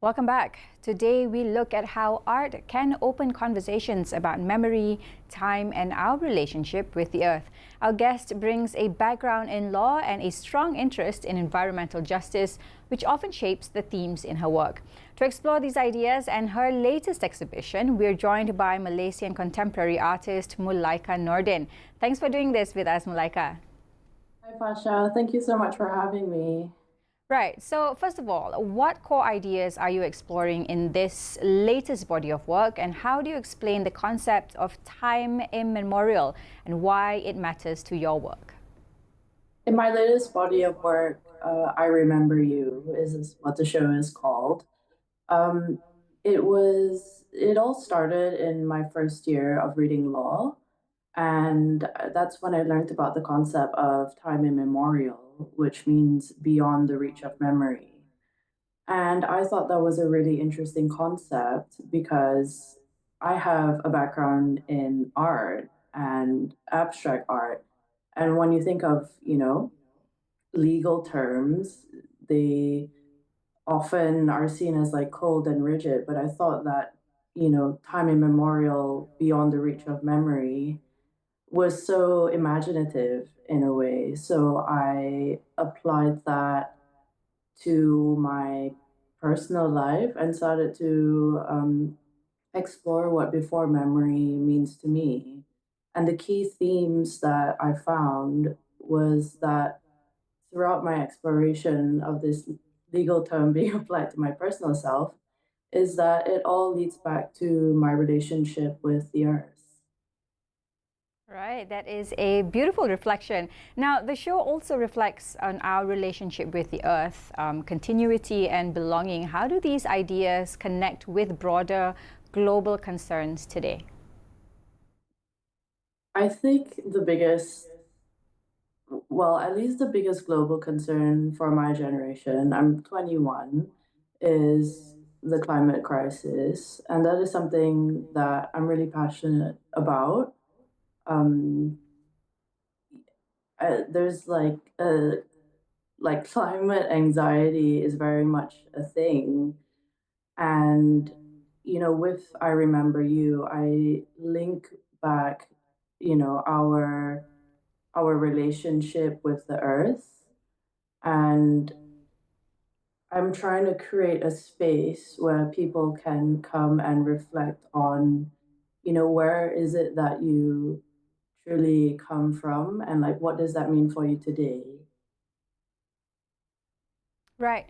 Welcome back. Today we look at how art can open conversations about memory, time, and our relationship with the earth. Our guest brings a background in law and a strong interest in environmental justice, which often shapes the themes in her work. To explore these ideas and her latest exhibition, we're joined by Malaysian contemporary artist MULAIKA NORDIN. Thanks for doing this with us, MULAIKA. Hi, Pasha. Thank you so much for having me. Right, so first of all, what core ideas are you exploring in this latest body of work, and how do you explain the concept of time immemorial and why it matters to your work? In my latest body of work, I Remember You is what the show is called. Um, it all started in my first year of reading law, and that's when I learned about the concept of time immemorial, which means beyond the reach of memory. And I thought that was a really interesting concept because I have a background in art and abstract art. And when you think of, legal terms, they often are seen as like cold and rigid. But I thought that, time immemorial, beyond the reach of memory, was so imaginative in a way. So I applied that to my personal life and started to explore what before memory means to me. And the key themes that I found was that throughout my exploration of this legal term being applied to my personal self, is that it all leads back to my relationship with the earth. Right, that is a beautiful reflection. Now, the show also reflects on our relationship with the earth, continuity and belonging. How do these ideas connect with broader global concerns today? I think the biggest, well, at least the biggest global concern for my generation, I'm 21, is the climate crisis. And that is something that I'm really passionate about. Um, there's like climate anxiety is very much a thing. And, with I Remember You, I link back, our relationship with the earth. And I'm trying to create a space where people can come and reflect on, where is it that you truly come from and like what does that mean for you today? Right.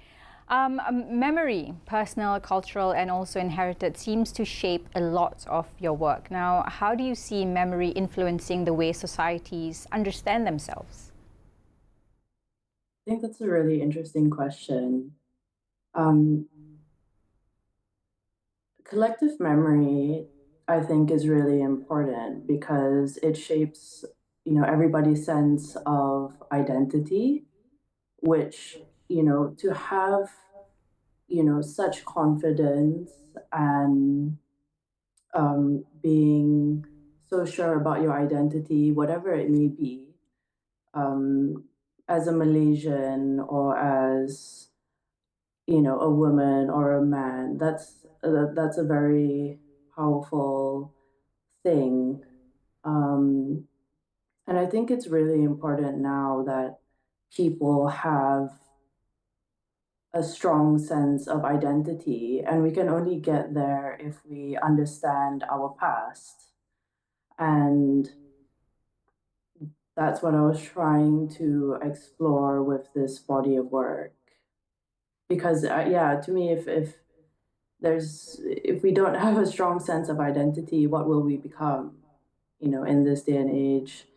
Memory, personal, cultural, and also inherited, seems to shape a lot of your work. Now, how do you see memory influencing the way societies understand themselves? I think that's a really interesting question. Um, Collective memory, I think, is really important because it shapes, everybody's sense of identity, which, to have, such confidence and being so sure about your identity, whatever it may be, um, as a Malaysian or as a woman or a man. That's a very powerful thing, um, and I think it's really important now that people have a strong sense of identity, and we can only get there if we understand our past. And that's what I was trying to explore with this body of work. Because, yeah, to me, if we don't have a strong sense of identity, what will we become? In this day and age,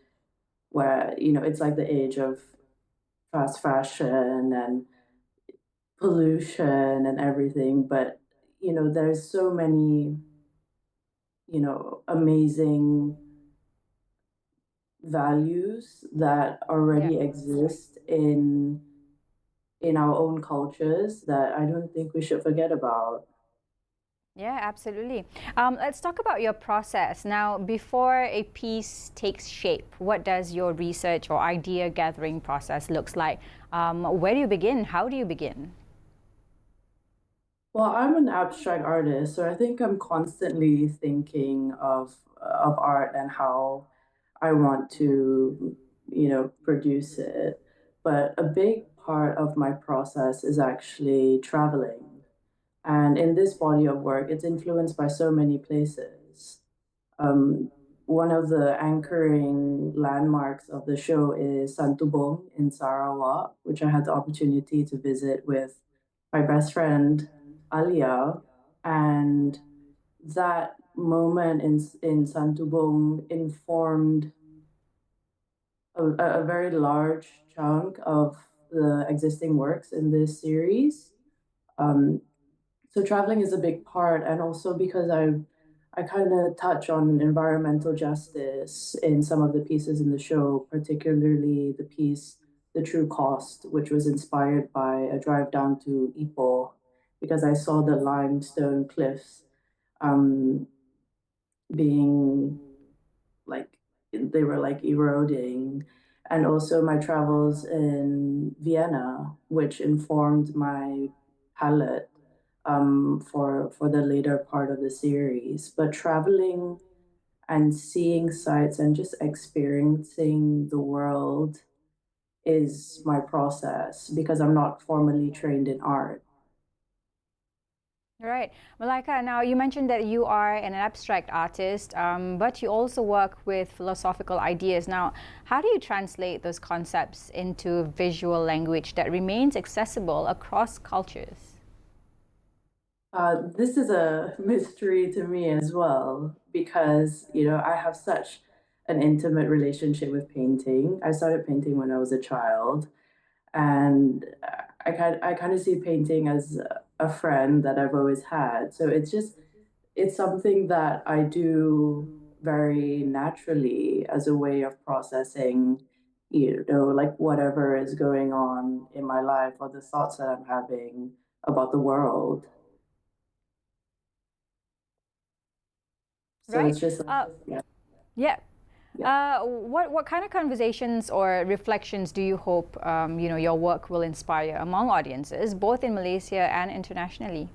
where it's like the age of fast fashion and pollution and everything. But there's so many amazing values that Yeah. already exist in our own cultures that I don't think we should forget about. Yeah, absolutely. Let's talk about your process. Now, before a piece takes shape, what does your research or idea gathering process looks like? Where do you begin? How do you begin? Well, I'm an abstract artist, so I think I'm constantly thinking of art and how I want to, produce it. But a big part of my process is actually traveling. And in this body of work, it's influenced by so many places. Um, One of the anchoring landmarks of the show is Santubong in Sarawak, which I had the opportunity to visit with my best friend Alia, and that moment in Santubong informed a very large chunk of the existing works in this series. Um, so traveling is a big part, and also because I kind of touch on environmental justice in some of the pieces in the show, particularly the piece "The True Cost," which was inspired by a drive down to Ipoh, because I saw the limestone cliffs um, being like they were like eroding, and also my travels in Vienna, which informed my palette for the later part of the series. But traveling and seeing sights and just experiencing the world is my process because I'm not formally trained in art. Right. Malaika, now you mentioned that you are an abstract artist, but you also work with philosophical ideas. Now, how do you translate those concepts into visual language that remains accessible across cultures? This is a mystery to me as well because, I have such an intimate relationship with painting. I started painting when I was a child, and I kind of see painting as a friend that I've always had. So it's something that I do very naturally as a way of processing, like whatever is going on in my life or the thoughts that I'm having about the world. So Right. it's just, yeah. Yeah. Yeah. What kind of conversations or reflections do you hope your work will inspire among audiences, both in Malaysia and internationally?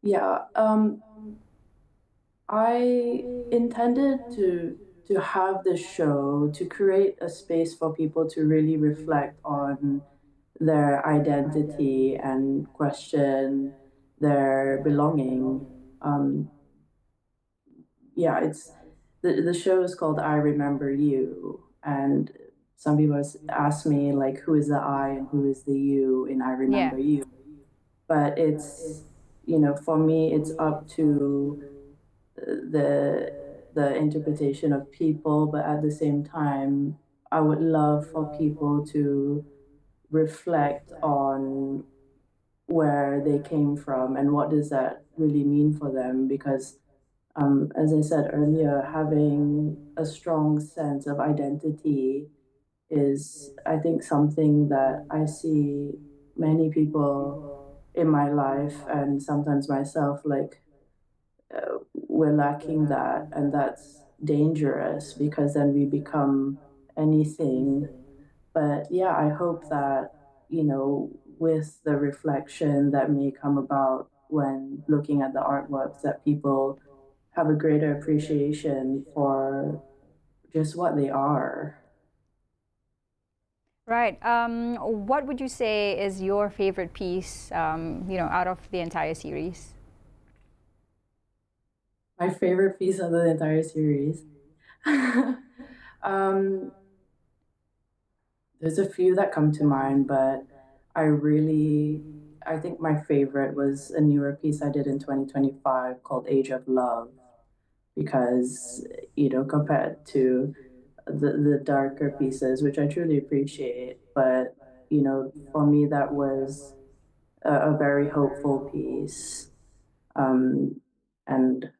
Yeah. I intended to have this show to create a space for people to really reflect on their identity and question their belonging. Um, yeah, it's the show is called I Remember You, and some people ask me like, who is the I and who is the you in I Yeah. Remember You? But it's, for me, it's up to the the interpretation of people, but at the same time, I would love for people to reflect on where they came from and what does that really mean for them because as I said earlier, having a strong sense of identity is, I think, something that I see many people in my life and sometimes myself like we're lacking that, and that's dangerous because then we become anything. But yeah, I hope that, with the reflection that may come about when looking at the artworks, that people have a greater appreciation for just what they are. Right. What would you say is your favorite piece, out of the entire series? My favorite piece of the entire series. um, there's a few that come to mind, but I think my favorite was a newer piece I did in 2025 called Age of Love, because, compared to the darker pieces, which I truly appreciate, but, for me, that was a very hopeful piece. Um, and,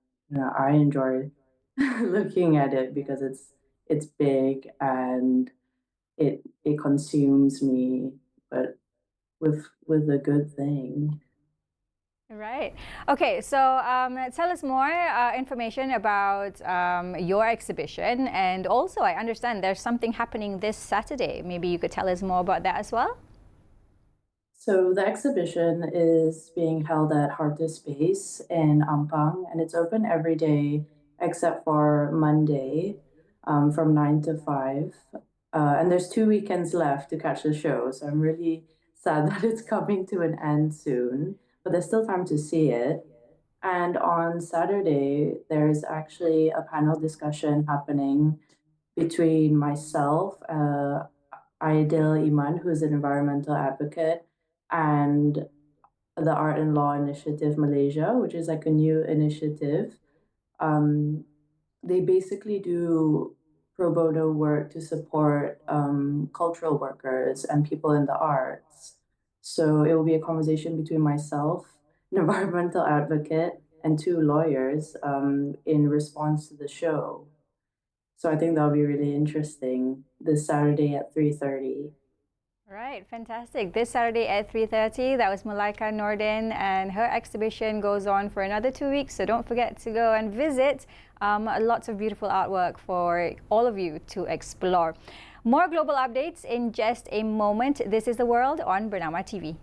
I enjoy looking at it because it's big and it consumes me, but with a good thing. Right. Okay, so tell us more information about your exhibition. And also, I understand there's something happening this Saturday. Maybe you could tell us more about that as well? So the exhibition is being held at Heart to Space in Ampang, and it's open every day except for Monday from 9 to 5. And there's 2 weekends left to catch the show, so I'm really sad that it's coming to an end soon, but there's still time to see it. And on Saturday, there's actually a panel discussion happening between myself, Aidil Iman, who's an environmental advocate, and the Art and Law Initiative Malaysia, which is like a new initiative. Um, they basically do pro bono work to support cultural workers and people in the arts. So it will be a conversation between myself, an environmental advocate, and two lawyers in response to the show. So I think that'll be really interesting this Saturday at 3:30. Right, fantastic. This Saturday at 3:30, that was MULAIKA NORDIN, and her exhibition goes on for another 2 weeks, so don't forget to go and visit. Lots of beautiful artwork for all of you to explore. More global updates in just a moment. This is The World on Bernama TV.